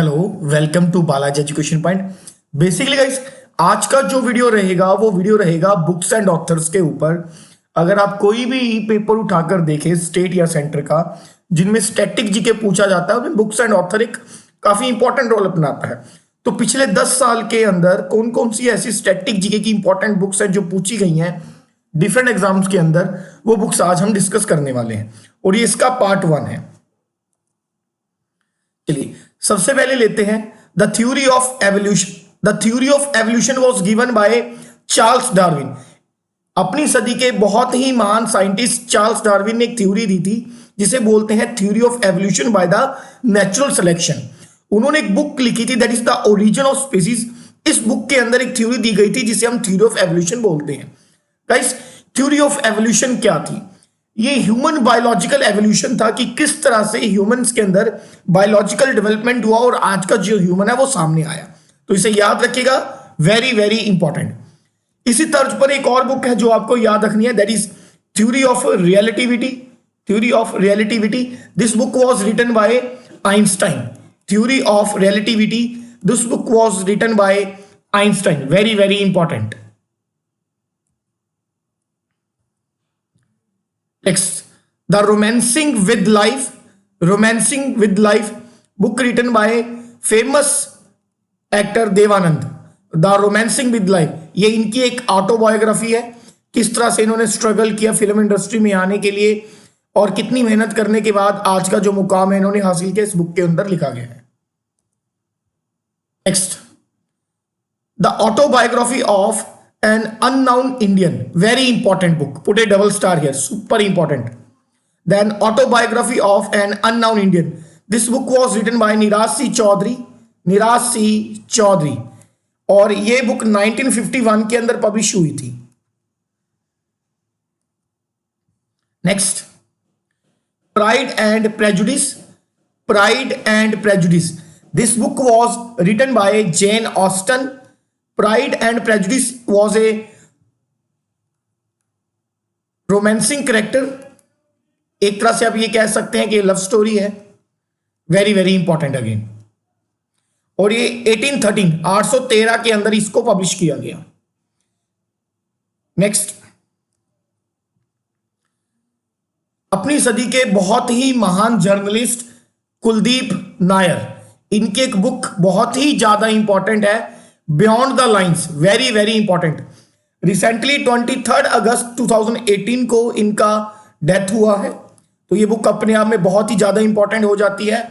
Hello, welcome to Balaji education point. Basically guys, आज का जो वीडियो रहेगा वो वीडियो रहेगा बुक्स एंड ऑथर्स के ऊपर। अगर आप कोई भी पेपर उठाकर देखें स्टेट या सेंटर का जिनमें स्टैटिक जीके पूछा जाता है, उसमें बुक्स एंड ऑथर एक काफी इंपॉर्टेंट रोल अपनाता है। तो पिछले 10 साल के अंदर कौन कौन सी ऐसी स्टैटिक जीके की इंपॉर्टेंट बुक्स हैं जो पूछी गई हैं डिफरेंट एग्जाम्स के अंदर, वो बुक्स आज हम डिस्कस करने वाले हैं और ये इसका पार्ट 1 है। चलिए सबसे पहले लेते हैं the theory of evolution. The theory of evolution was given by Charles Darwin. अपनी सदी के बहुत ही महान साइंटिस्ट चार्ल्स डार्विन ने एक थ्योरी दी थी जिसे बोलते हैं theory of evolution by the natural selection. उन्होंने एक बुक लिखी थी that is the origin of species. इस बुक के अंदर एक थ्योरी दी गई थी जिसे हम थ्योरी ऑफ एवोल्यूशन बोलते हैं। गाइस, थ्योरी ऑफ एवोल्यूशन क्या थी? ये ह्यूमन बायोलॉजिकल एवोल्यूशन था कि किस तरह से ह्यूमंस के अंदर बायोलॉजिकल डेवलपमेंट हुआ और आज का जो ह्यूमन है वो सामने आया। तो इसे याद रखिएगा, वेरी वेरी इंपॉर्टेंट। इसी तर्ज पर एक और बुक है जो आपको याद रखनी है, that is theory of relativity. Theory of relativity, this book was written by Einstein. Theory of relativity, this book was written by Einstein, very very important. Next, The Romancing with Life. Romancing with Life, book written by famous actor Dev Anand. The romancing with life, ये इनकी एक autobiography है। किस तरह से इन्होंने struggle किया film industry में आने के लिए और कितनी मेहनत करने के बाद आज का जो मुकाम है इन्होंने हासिल किया, इस बुक के अंदर लिखा गया है। Next, the autobiography of an unknown Indian, very important book, put a double star here, super important. Then autobiography of an unknown Indian, this book was written by Niraj C Chaudhary। Niraj C Chaudhary, और ये book 1951 के अंदर publish हुई थी। Next, pride and prejudice. Pride and prejudice, this book was written by Jane Austen. Pride and Prejudice was a romancing character। एक तरह से आप ये कह सकते हैं कि लव स्टोरी है, वेरी वेरी इंपॉर्टेंट अगेन। और ये 813 के अंदर इसको पब्लिश किया गया। नेक्स्ट, अपनी सदी के बहुत ही महान जर्नलिस्ट कुलदीप नायर, इनकी एक बुक बहुत ही ज्यादा इंपॉर्टेंट है, beyond the lines, very very important. Recently 23 अगस्त 2018 को इनका डेथ हुआ है, तो ये बुक अपने आप में बहुत ही ज्यादा इंपॉर्टेंट हो जाती है।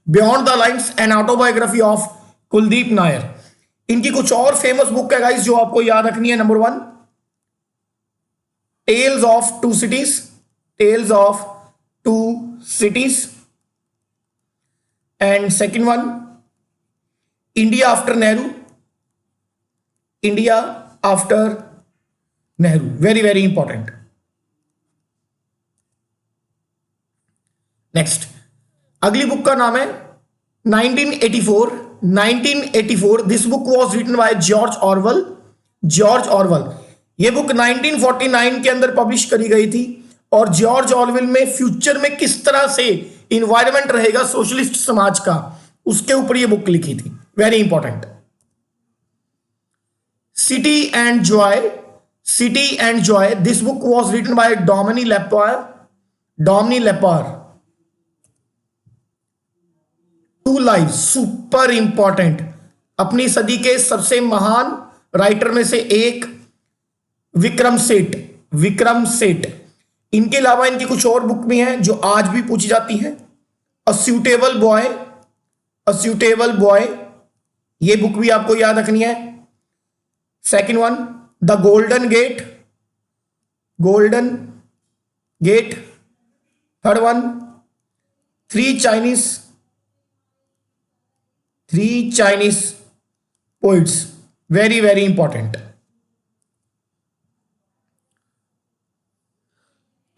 Beyond the lines, an autobiography of Kuldeep Nair. इनकी कुछ और फेमस बुक है गाइस जो आपको याद रखनी है। Number 1, tales of two cities. Tales of two cities. And second one, India after Nehru. India after Nehru, very very important. Next, अगली बुक का नाम है 1984। 1984, this book was written by George Orwell. George Orwell, ये बुक 1949 के अंदर publish करी गई थी और जॉर्ज ऑरवेल में फ्यूचर में किस तरह से इन्वायरमेंट रहेगा सोशलिस्ट समाज का, उसके ऊपर ये बुक लिखी थी, very important. City and Joy। City and Joy, this book was written by Dominique Lepore। Dominique Lepore, Two Lives, super important। अपनी सदी के सबसे महान राइटर में से एक विक्रम सेठ। विक्रम सेठ, इनके अलावा इनकी कुछ और बुक भी हैं जो आज भी पूछी जाती हैं। A suitable boy. A suitable boy, ये बुक भी आपको याद रखनी है। Second one, the golden gate. Golden gate. Third one, three Chinese poets, very very important.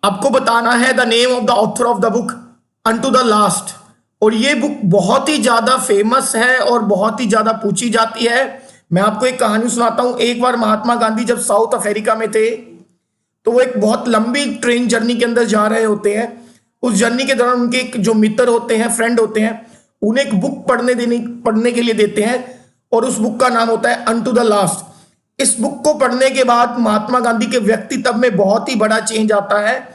आपको बताना है the name of the author of the book unto the last. और ये बुक बहुत ही ज्यादा फेमस है और बहुत ही ज्यादा पूछी जाती है। मैं आपको एक कहानी सुनाता हूं। एक बार महात्मा गांधी जब साउथ अफ्रीका में थे तो वो एक बहुत लंबी ट्रेन जर्नी के अंदर जा रहे होते हैं। उस जर्नी के दौरान उनके एक जो मित्र होते हैं, फ्रेंड होते हैं, उन्हें एक बुक पढ़ने के लिए देते हैं और उस बुक का नाम होता है अनटू द लास्ट। इस बुक को पढ़ने के बाद महात्मा गांधी के व्यक्तित्व में बहुत ही बड़ा चेंज आता है,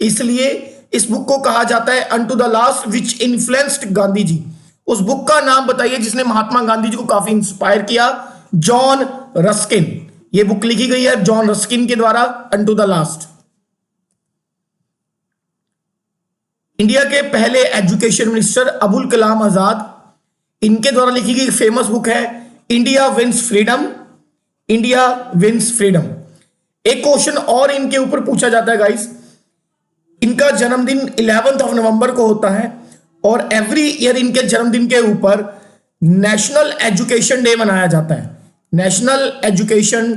इसलिए इस बुक को कहा जाता है unto the last which influenced Gandhi ji. उस बुक का नाम बताइए जिसने महात्मा गांधी जी को काफी इंस्पायर किया। John Ruskin. ये बुक लिखी गई है जॉन रस्किन के द्वारा, अनटू द लास्ट। इंडिया के पहले एजुकेशन मिनिस्टर अबुल कलाम आजाद, इनके द्वारा लिखी गई फेमस बुक है India wins freedom. India wins freedom. एक क्वेश्चन और इनके ऊपर पूछा जाता है गाइस, इनका जन्मदिन 11 नवंबर को होता है और एवरी ईयर इनके जन्मदिन के ऊपर नेशनल एजुकेशन डे मनाया जाता है। National education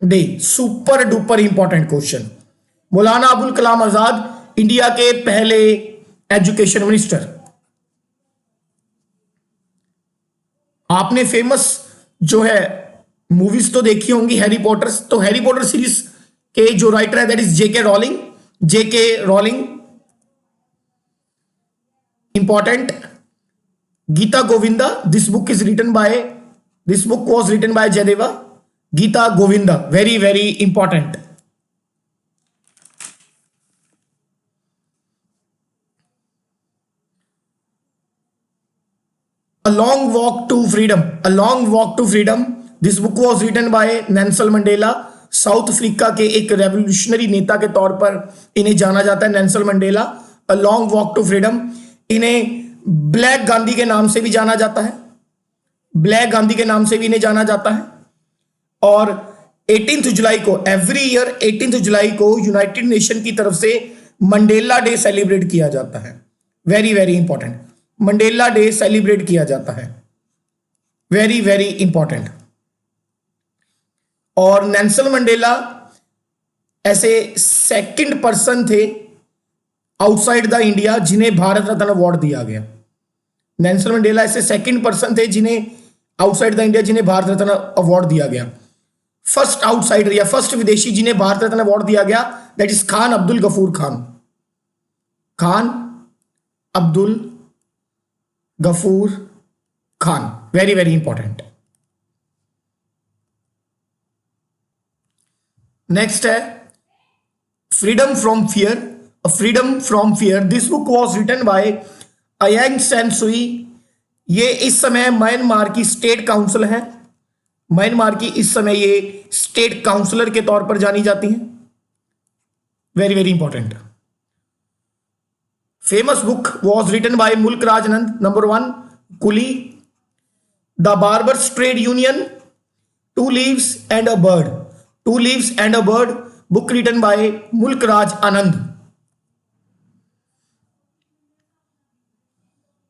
day, super duper important question. Maulana Abul Kalam आजाद इंडिया के पहले एजुकेशन मिनिस्टर। आपने फेमस जो है मूवीज तो देखी होंगी हैरी पॉटर, तो हैरी पॉटर सीरीज के जो राइटर है that is J K Rowling. J K Rowling important. Gita Govinda, this book was written by Jayadeva. Gita Govinda, very very important. A Long Walk to Freedom. A Long Walk to Freedom. This book was written by Nelson Mandela. South Africa के एक revolutionary नेता के तौर पर इन्हें जाना जाता है, Nelson Mandela. A long walk to freedom. इन्हें ब्लैक गांधी के नाम से भी जाना जाता है, ब्लैक गांधी के नाम से भी इन्हें जाना जाता है। और 18 जुलाई को, एवरी ईयर 18 जुलाई को यूनाइटेड नेशन की तरफ से मंडेला डे सेलिब्रेट किया जाता है। Very very important, Mandela day celebrate किया जाता है, वेरी वेरी इंपॉर्टेंट। और नेल्सन मंडेला ऐसे सेकंड पर्सन थे आउटसाइड द इंडिया जिन्हें भारत रत्न अवार्ड दिया गया। नेल्सन मंडेला ऐसे सेकंड पर्सन थे जिन्हें आउटसाइड द इंडिया जिन्हें भारत रत्न अवार्ड दिया गया। फर्स्ट आउटसाइडर या फर्स्ट विदेशी जिन्हें भारत रत्न अवार्ड दिया गया that is Khan Abdul Gaffar Khan. Khan Abdul Gaffar Khan, very very important. Next है freedom from fear. Freedom from fear, this book was written by Aung San Suu. ये इस समय म्यांमार की स्टेट काउंसिल है, म्यांमार की इस समय ये स्टेट काउंसलर के तौर पर जानी जाती हैं, very very important. Famous book was written by Mulk Raj Anand. Number 1 coolie, the barber's trade union, two leaves and a bird. Two leaves and a bird, book written by Mulk Raj Anand.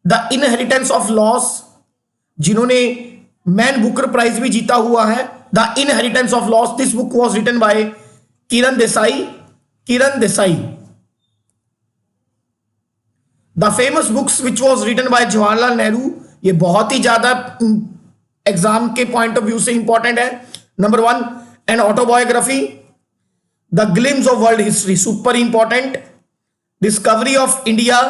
The inheritance of loss, जिन्होंने Man Booker Prize भी जीता हुआ है, the inheritance of loss, this book was written by Kiran Desai. Kiran Desai. The famous books which was written bye Jawaharlal Nehru, ये बहुत ही ज्यादा exam के पॉइंट ऑफ व्यू से इंपॉर्टेंट है। Number 1 an autobiography, the glimpses of world history, super important. Discovery of India,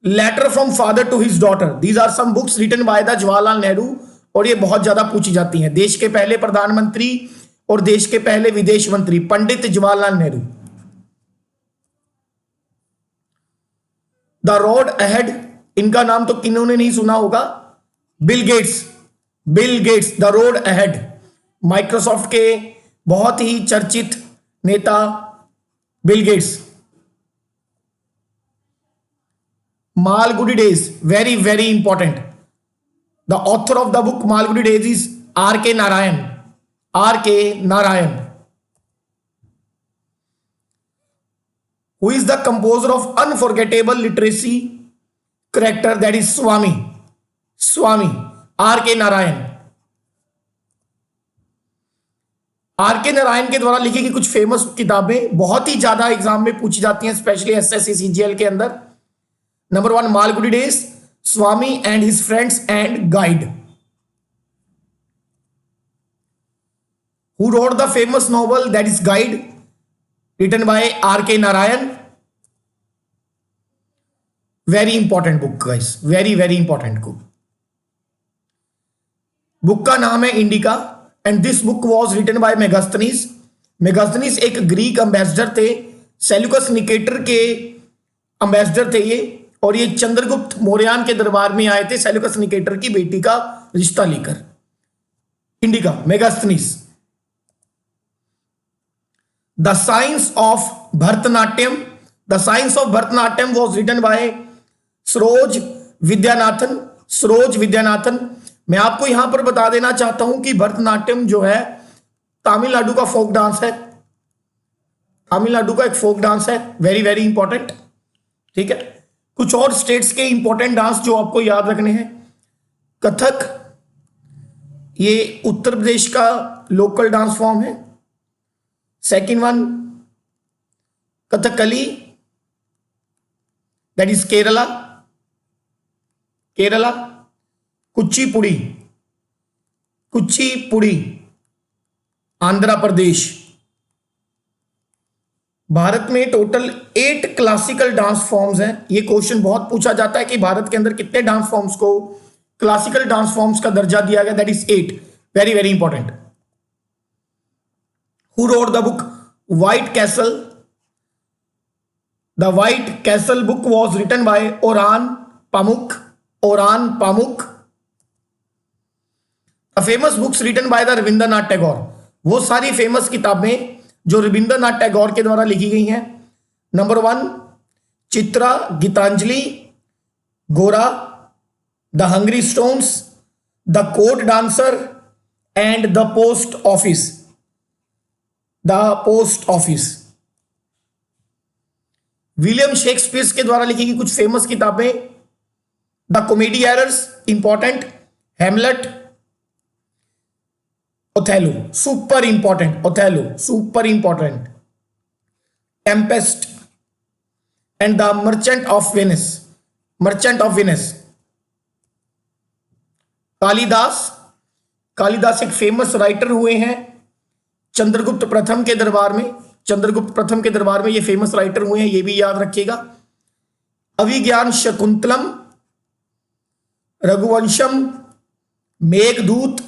letter from father to his daughter, these are some books written by the Jawaharlal Nehru, और ये बहुत ज्यादा पूछी जाती हैं। देश के पहले प्रधानमंत्री और देश के पहले विदेश मंत्री Pandit Jawaharlal Nehru. The road ahead, इनका नाम तो किन्होंने नहीं सुना होगा, Bill Gates. Bill Gates, the road ahead, Microsoft के बहुत ही चर्चित नेता Bill Gates. Malgudi days, very very important. The author of the book Malgudi days is R के नारायण। आर के Narayan. Who is the composer of unforgettable literacy character, that is Swami? Swami, R के नारायण। आर के नारायण के द्वारा लिखी गई कुछ फेमस किताबें बहुत ही ज्यादा एग्जाम में पूछी जाती हैं, स्पेशली एसएससी सीजीएल के अंदर। Number 1 Malgudi days, Swami and his friends and guide. Who wrote the famous novel that is Guide, written by R.K. Narayan? Very important book guys, very very important book. Book का नाम है Indica and this book was written by Megasthenes. Megasthenes एक Greek ambassador थे, Seleucus Nicator के ambassador थे ये, और ये चंद्रगुप्त मौर्यन के दरबार में आए थे सेल्यूकस निकेटर की बेटी का रिश्ता लेकर। Indica, Megasthenes. The science of Bharatanatyam, the science of Bharatanatyam was written by Saroj Vidyanathan. Saroj Vidyanathan. मैं आपको यहां पर बता देना चाहता हूं कि भरतनाट्यम जो है तमिलनाडु का फोक डांस है, तमिलनाडु का एक फोक डांस है, वेरी वेरी इंपॉर्टेंट। ठीक है, कुछ और स्टेट्स के इंपॉर्टेंट डांस जो आपको याद रखने हैं। कथक, ये उत्तर प्रदेश का लोकल डांस फॉर्म है। Second one Kathakali, that is Kerala, Kerala. Kuchipudi, Kuchipudi Andhra Pradesh. Bharat में टोटल 8 क्लासिकल डांस फॉर्म्स हैं। ये क्वेश्चन बहुत पूछा जाता है कि भारत के अंदर कितने डांस फॉर्म्स को क्लासिकल डांस फॉर्म्स का दर्जा दिया गया, that is 8, very very important. Who wrote the book white castle? The white castle book was written by Orhan Pamuk, Orhan Pamuk. The famous books written by the Rabindranath Tagore, वो सारी famous किताबें जो रविंद्रनाथ टैगोर के द्वारा लिखी गई हैं। नंबर 1 चित्रा गीतांजलि, गोरा, the hungry stones, the court dancer and the post office, the post office. William Shakespeare के द्वारा लिखी गई कुछ फेमस किताबें। The comedy errors, important. Hamlet, Othello, super important, Othello super important. Tempest and the merchant of Venice, merchant of Venice. Kalidas, Kalidas एक famous writer हुए हैं चंद्रगुप्त प्रथम के दरबार में, चंद्रगुप्त प्रथम के दरबार में ये फेमस राइटर हुए हैं, ये भी याद रखिएगा। अभिज्ञान शकुंतलम, रघुवंशम, मेघदूत,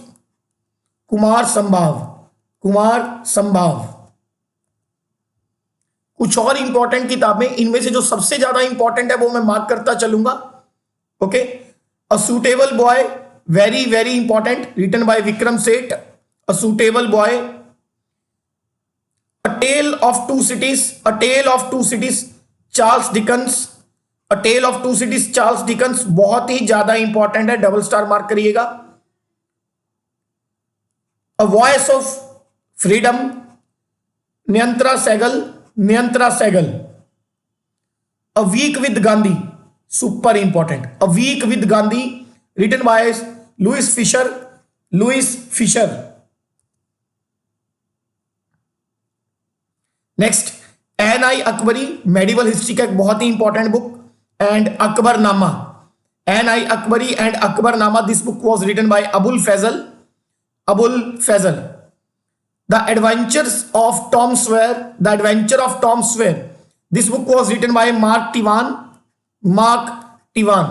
कुमार संभाव, कुमार संभाव। कुछ और इंपॉर्टेंट किताबें, इनमें से जो सबसे ज्यादा इंपॉर्टेंट है वो मैं मार्क करता चलूंगा। Okay, a suitable boy, very very important, written by Vikram Seth, a suitable boy. A tale of two cities, a tale of two cities, Charles Dickens, a tale of two cities, Charles Dickens बहुत ही ज्यादा important है, double star mark करिएगा। A voice of freedom, Nayantara Sahgal, Nayantara Sahgal. A week with Gandhi, super important, a week with Gandhi, written by Louis Fischer, Louis Fisher. Next Ain i Akbari, medieval history का एक बहुत ही important book, and Akbarnama, Ain i Akbari and Akbarnama, this book was written by Abul Fazl, Abul Fazl. The adventures of Tom Sawyer, the adventure of Tom Sawyer, this book was written by Mark Twain, Mark Twain.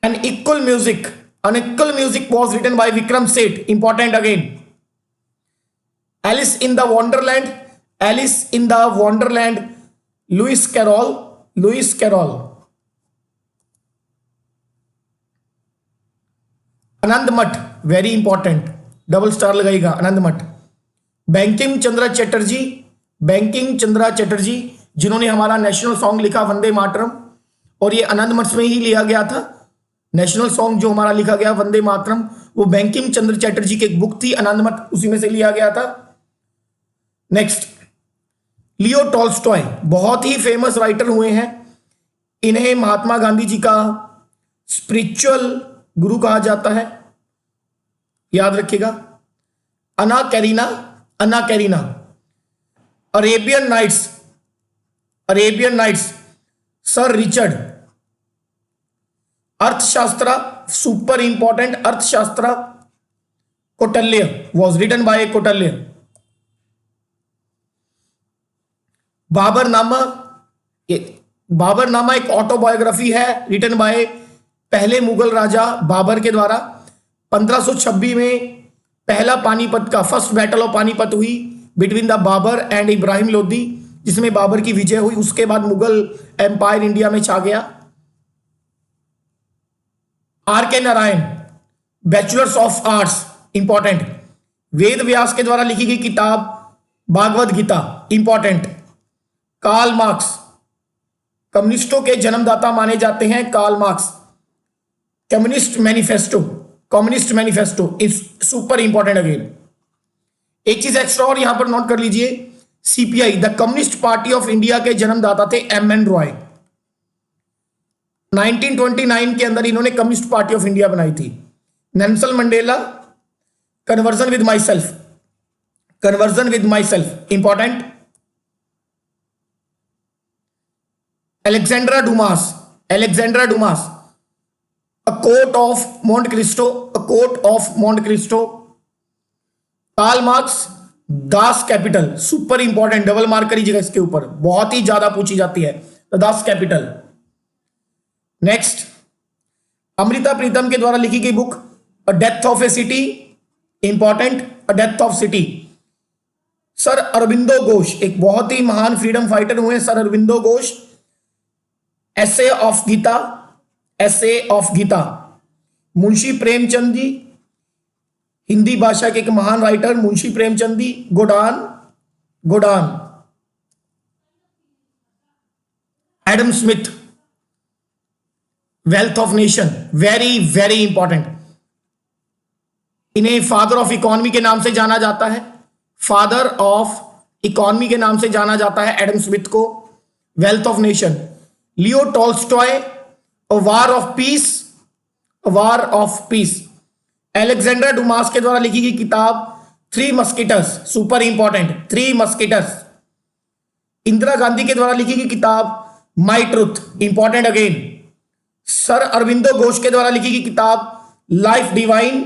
An equal music, an equal music was written by Vikram Seth, important again. Alice in the Wonderland, Alice in the Wonderland, Lewis Carroll, Lewis Carroll. आनंद मठ, very important, double star लगाइएगा आनंद मठ। Banking Chandra Chatterjee, banking Chandra Chatterjee जिन्होंने हमारा national song लिखा वंदे मातरम, और ये आनंद मठ में ही लिया गया था। नेशनल सॉन्ग जो हमारा लिखा गया वंदे मातरम, वो बैंकिम चंद्र चैटर्जी की एक बुक थी आनंद मठ, उसी में से लिया गया था। नेक्स्ट लियो टॉल्स्टॉय, बहुत ही फेमस राइटर हुए हैं, इन्हें महात्मा गांधी जी का स्पिरिचुअल गुरु कहा जाता है, याद रखिएगा। Anna Karenina, Anna Karenina. Arabian nights, Arabian nights, sir Richard. Arthashastra, super important, Arthashastra, Kautilya was written by Kautilya. Baburnama, ये बाबरनामा एक ऑटोबायोग्राफी है रिटन बाय पहले मुगल राजा बाबर के द्वारा। 1526 में पहला पानीपत का फर्स्ट बैटल ऑफ पानीपत हुई between the Babur and Ibrahim Lodi, जिसमें बाबर की विजय हुई। उसके बाद मुगल एम्पायर इंडिया में छा गया। आर के Narayan, bachelors of arts, important. Ved Vyas के द्वारा लिखी गई किताब Bhagavad Gita, important. Karl Marx, कम्युनिस्टों के जन्मदाता माने जाते हैं Karl Marx. Communist manifesto is super important again. एक चीज एक्स्ट्रा और यहां पर नोट कर लीजिए, CPI the communist party of India के जन्मदाता थे एम.एन. रॉय। 1929 के अंदर इन्होंने कम्युनिस्ट पार्टी ऑफ इंडिया बनाई थी। Nelson Mandela, conversation with myself, important. Alexandra Dumas, A Court of Monte Cristo, Karl Marx, Das Kapital, super important, double mark करिएगा इसके ऊपर, बहुत ही ज्यादा पूछी जाती है, the Das Kapital. Next, Amrita Pritam के द्वारा लिखी गई book a death of a city, important, a death of city. Sir Aurobindo Ghosh, एक बहुत ही महान फ्रीडम फाइटर हुए sir Aurobindo Ghosh. Essay of Gita, Munshi Premchand ji, Hindi भाषा के एक महान writer Munshi Premchand ji. Godan, Adam Smith, wealth of nation, very very important. इन्हें फादर ऑफ इकोनॉमी के नाम से जाना जाता है, फादर ऑफ इकोनॉमी के नाम से जाना जाता है एडम स्मिथ को। Wealth of nation. Leo Tolstoy, a war of peace. Alexander Dumas के द्वारा लिखी गई किताब three musketeers, super important, three musketeers. Indira Gandhi के द्वारा लिखी गई किताब my truth, important again. Sir Aurobindo Ghosh के द्वारा लिखी गई किताब लाइफ डिवाइन।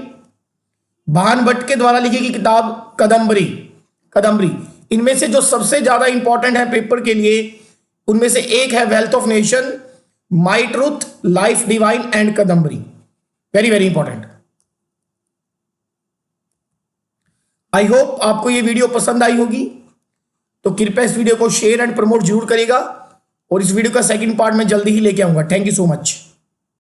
भान भट्ट के द्वारा लिखी गई किताब कदम्बरी। इनमें से जो सबसे ज्यादा इंपॉर्टेंट है पेपर के लिए, उनमें से एक है wealth of nation, my truth, life divine and Kadambari, very very important. I hope आपको ये वीडियो पसंद आई होगी, तो कृपया इस वीडियो को शेयर एंड प्रमोट जरूर करिएगा, और इस वीडियो का सेकंड पार्ट में जल्दी ही लेके आऊंगा। Thank you so much.